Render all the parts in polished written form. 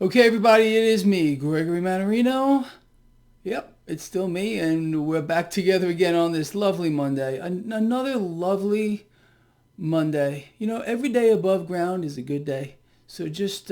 Okay, everybody, it is me, Gregory Mannarino. Yep, it's still me, and we're back together again on this lovely Monday. Another lovely Monday. You know, every day above ground is a good day. So just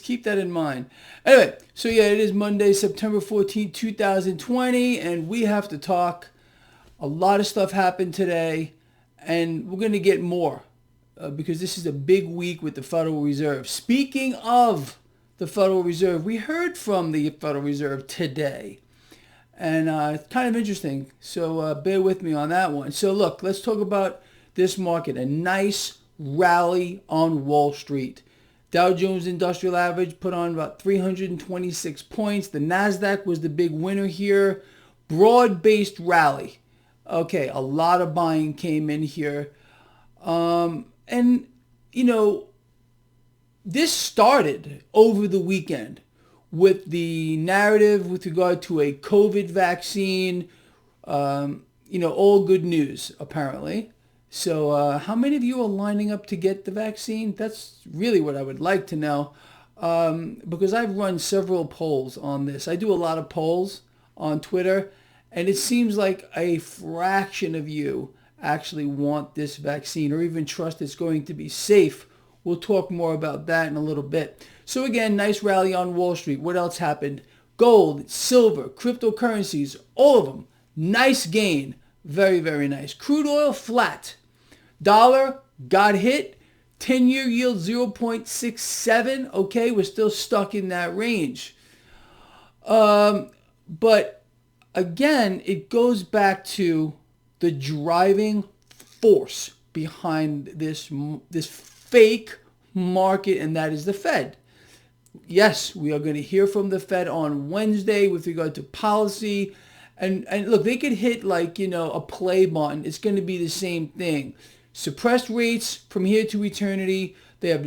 keep that in mind. Anyway, so yeah, it is Monday, September 14th, 2020, and we have to talk. A lot of stuff happened today, and we're going to get more because this is a big week with the Federal Reserve. Speaking of the Federal Reserve, we heard from the Federal Reserve today, and it's kind of interesting. So bear with me on that one. So look, let's talk about this market. A nice rally on Wall Street. Dow Jones Industrial Average put on about 326 points. The Nasdaq was the big winner here. Broad-based rally. Okay, a lot of buying came in here. And, you know, this started over the weekend with the narrative with regard to a COVID vaccine. All good news, apparently. So how many of you are lining up to get the vaccine? That's really what I would like to know, because I've run several polls on this. I do a lot of polls on Twitter, and it seems like a fraction of you actually want this vaccine or even trust it's going to be safe. We'll talk more about that in a little bit. So again, nice rally on Wall Street. What else happened? Gold, silver, cryptocurrencies, all of them. Nice gain. Very, very nice. Crude oil flat. Dollar got hit. 10-year yield 0.67. Okay, we're still stuck in that range. But again, it goes back to the driving force behind this fake market, and that is the Fed. Yes, we are going to hear from the Fed on Wednesday with regard to policy. And look, they could hit a play button. It's going to be the same thing. Suppressed rates from here to eternity. They have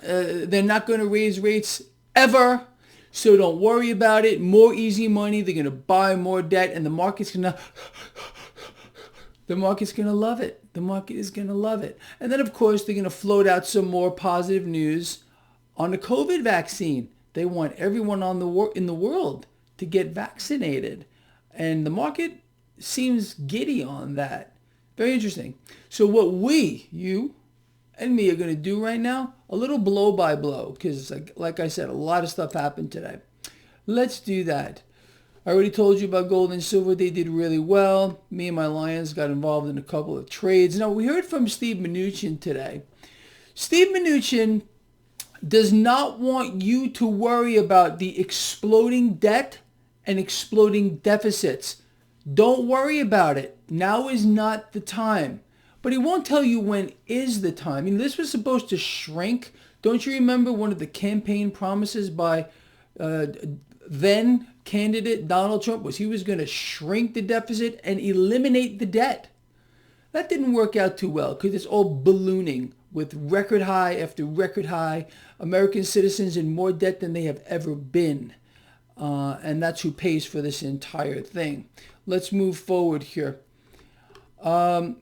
they're not going to raise rates ever. So don't worry about it. More easy money. They're going to buy more debt, and the market's going to love it. The market is going to love it. And then, of course, they're going to float out some more positive news on the COVID vaccine. They want everyone in the world to get vaccinated. And the market seems giddy on that. Very interesting. So what you and me are going to do right now, a little blow by blow, because like I said, a lot of stuff happened today. Let's do that. I already told you about gold and silver. They did really well. Me and my Lions got involved in a couple of trades. Now, we heard from Steve Mnuchin today. Steve Mnuchin does not want you to worry about the exploding debt and exploding deficits. Don't worry about it. Now is not the time. But he won't tell you when is the time. I mean, this was supposed to shrink. Don't you remember one of the campaign promises by then candidate Donald Trump was he was going to shrink the deficit and eliminate the debt? That didn't work out too well because it's all ballooning with record high after record high. American citizens in more debt than they have ever been. And that's who pays for this entire thing. Let's move forward here. So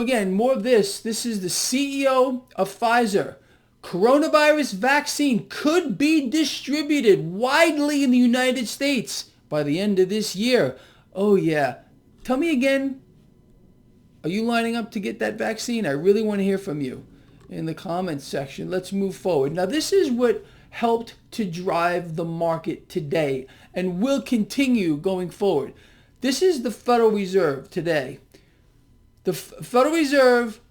again, more of this. This is the CEO of Pfizer. Coronavirus vaccine could be distributed widely in the United States by the end of this year. Oh yeah. Tell me again, are you lining up to get that vaccine? I really want to hear from you in the comments section. Let's move forward. Now this is what helped to drive the market today and will continue going forward. This is the Federal Reserve today. The Federal Reserve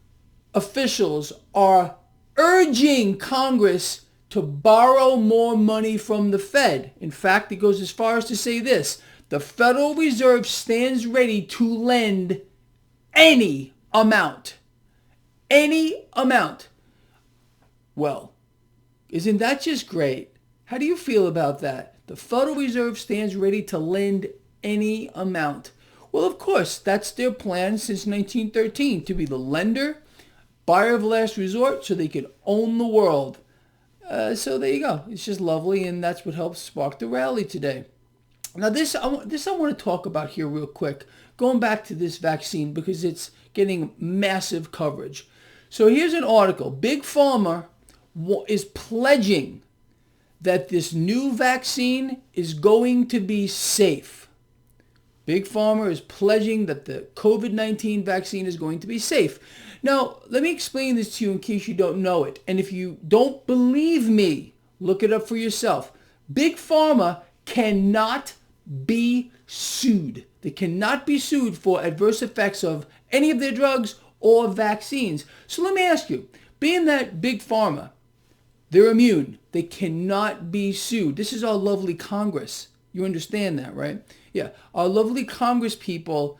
officials are urging Congress to borrow more money from the Fed. In fact, it goes as far as to say this: the Federal Reserve stands ready to lend any amount. Any amount. Well, isn't that just great? How do you feel about that? The Federal Reserve stands ready to lend any amount. Well, of course, that's their plan since 1913, to be the lender, buyer of last resort, so they could own the world. So there you go. It's just lovely, and that's what helped spark the rally today. Now, this I want to talk about here real quick, going back to this vaccine because it's getting massive coverage. So here's an article. Big Pharma is pledging that this new vaccine is going to be safe. Big Pharma is pledging that the COVID-19 vaccine is going to be safe. Now, let me explain this to you in case you don't know it. And if you don't believe me, look it up for yourself. Big Pharma cannot be sued. They cannot be sued for adverse effects of any of their drugs or vaccines. So let me ask you, being that Big Pharma, they're immune, they cannot be sued. This is our lovely Congress. You understand that, right? Yeah, our lovely Congress people,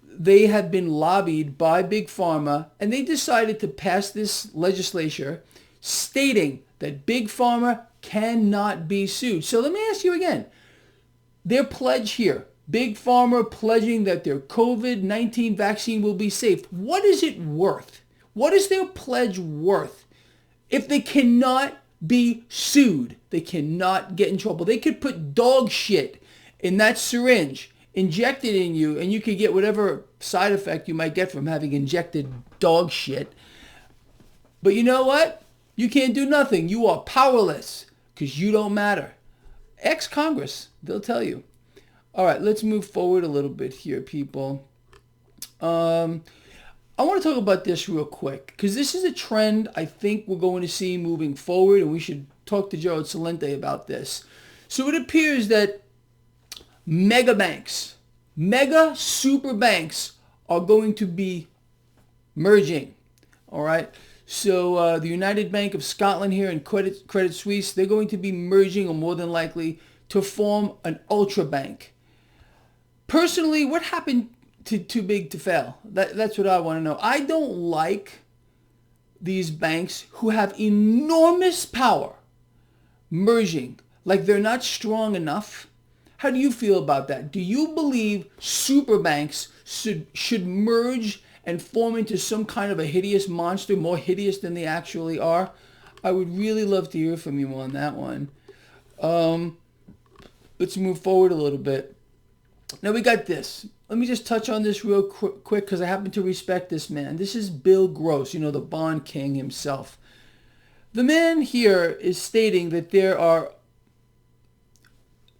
they have been lobbied by Big Pharma, and they decided to pass this legislature stating that Big Pharma cannot be sued. So let me ask you again, their pledge here, Big Pharma pledging that their COVID-19 vaccine will be safe. What is it worth? What is their pledge worth if they cannot be sued? They cannot get in trouble. They could put dog shit in that syringe, inject it in you, and you could get whatever side effect you might get from having injected dog shit. But you know what? You can't do nothing. You are powerless because you don't matter. Ex-Congress, they'll tell you. All right, let's move forward a little bit here, people. I want to talk about this real quick because this is a trend I think we're going to see moving forward, and we should talk to Gerald Celente about this. So it appears that mega banks, mega super banks are going to be merging. All right. So the United Bank of Scotland here and Credit Suisse, they're going to be merging, or more than likely, to form an ultra bank. Personally, what happened to Too Big to Fail? That's what I want to know. I don't like these banks who have enormous power merging like they're not strong enough. How do you feel about that? Do you believe super banks should merge and form into some kind of a hideous monster, more hideous than they actually are? I would really love to hear from you on that one. Let's move forward a little bit. Now we got this. Let me just touch on this real quick because I happen to respect this man. This is Bill Gross, the bond king himself. The man here is stating that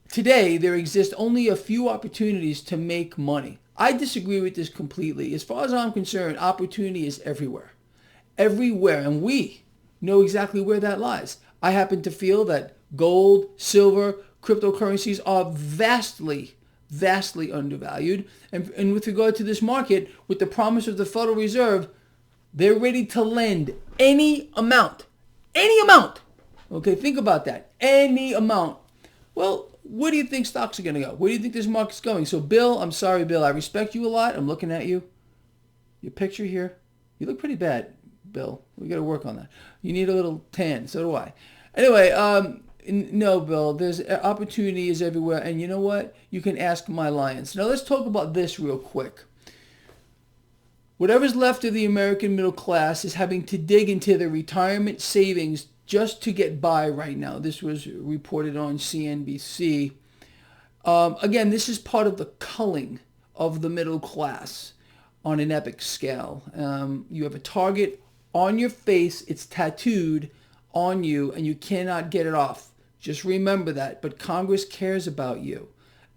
today there exist only a few opportunities to make money. I disagree with this completely. As far as I'm concerned, opportunity is everywhere. Everywhere. And we know exactly where that lies. I happen to feel that gold, silver, cryptocurrencies are vastly undervalued. And with regard to this market, with the promise of the Federal Reserve, they're ready to lend any amount. Any amount. Okay, think about that. Any amount. Well, where do you think stocks are going to go? Where do you think this market's going? So, Bill, I'm sorry, Bill. I respect you a lot. I'm looking at you. Your picture here. You look pretty bad, Bill. We got to work on that. You need a little tan. So do I. Anyway, no, Bill. There's opportunity is everywhere. And you know what? You can ask my lions. Now, let's talk about this real quick. Whatever's left of the American middle class is having to dig into their retirement savings just to get by right now. This was reported on CNBC. Again, this is part of the culling of the middle class on an epic scale. You have a target on your face. It's tattooed on you, and you cannot get it off. Just remember that. But Congress cares about you.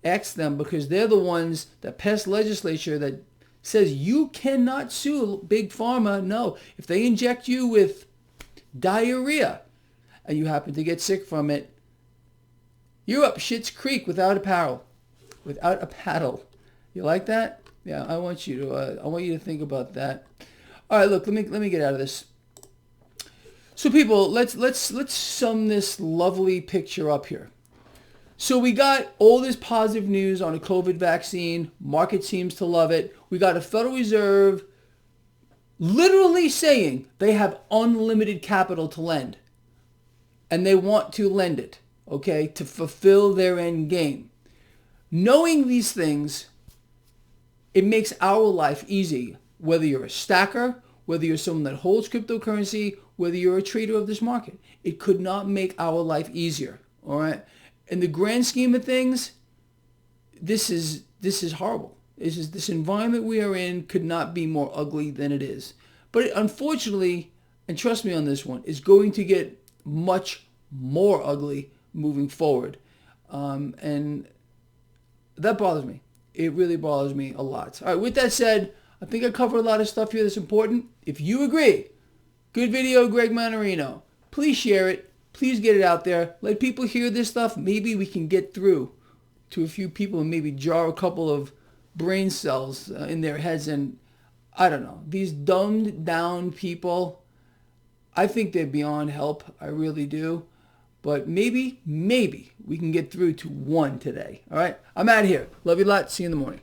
Ask them, because they're the ones that pass legislation that says you cannot sue Big Pharma. No, if they inject you with diarrhea and you happen to get sick from it, you're up Schitt's Creek without a paddle. Without a paddle. You like that? Yeah, I want you to think about that. All right, look, let me get out of this. So people, let's sum this lovely picture up here. So we got all this positive news on a COVID vaccine. Market seems to love it. We got a Federal Reserve literally saying they have unlimited capital to lend. And they want to lend it, okay, to fulfill their end game. Knowing these things, it makes our life easy. Whether you're a stacker, whether you're someone that holds cryptocurrency, whether you're a trader of this market. It could not make our life easier, all right? In the grand scheme of things, this is horrible. This environment we are in could not be more ugly than it is. But unfortunately, and trust me on this one, is going to get much more ugly moving forward. And that bothers me. It really bothers me a lot. All right, with that said, I think I covered a lot of stuff here that's important. If you agree, good video, Greg Mannarino. Please share it. Please get it out there. Let people hear this stuff. Maybe we can get through to a few people and maybe jar a couple of brain cells in their heads. And I don't know, these dumbed down people, I think they're beyond help. I really do. But maybe we can get through to one today. All right, I'm out of here. Love you a lot. See you in the morning.